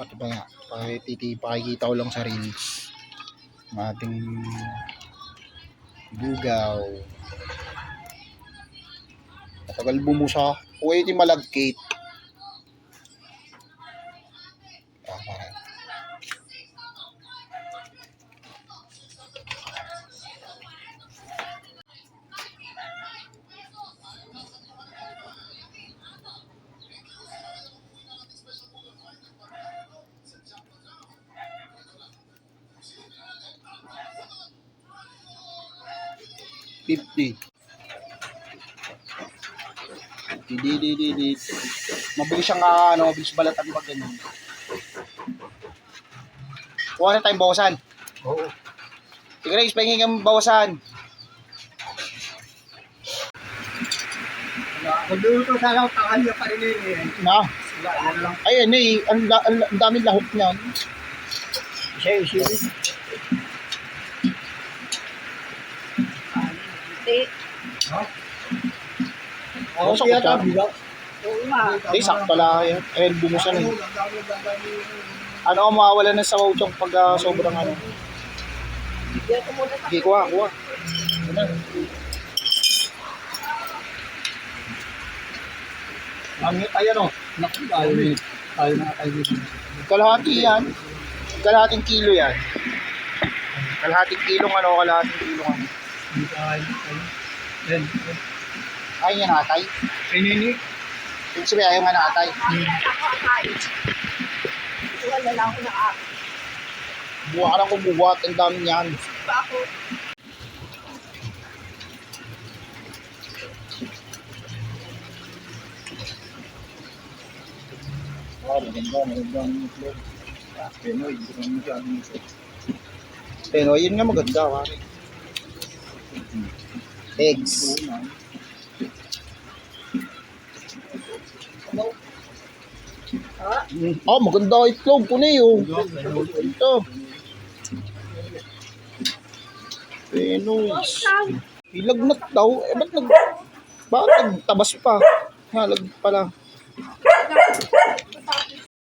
Ito ba nga, pakikita ko lang sa reels ng ating bugaw. Matagal bumusa. Pwede malagkit. Ah, 50. Di. Mabilis siyang mabilis balatan pag ganyan. Kuha na tayong bawasan. Oo. Sige Grace, pahingin kang bawasan. Magluluto sana ako takal niya pa rin eh. Na? Yan lang. Ay, ano eh. Ang daming lahok niya. Siya. Ha? Oo, sa kutsara. Oo nga. Ay, sakto lang yan. Ayun, bumusan eh. Ano ang mawawala ng sabaw chong pag sobrang ano? Sige, kuha. Ano? Langit tayo no. Naku, tayo na tayo dito. Kalahati yan. Kalahating kilo yan. Kalahating kilong ano. Hindi tayo. Yan. Ay, yan atay. Ay, nini. Yung sabi, ayaw nga na atay. Wala lang ako na ako. Buha ka lang kumubuhat. Ang dami niyan. Ako. Maganda ang itlog. Penoy, hindi ko naman siya ang itlog. Pero yun nga maganda. Pare. Eggs. Oh, maganda itlog. Punay oh. Ito. Penos. Ilagnat daw. Eh, bakit nagtabas pa? Halag pala.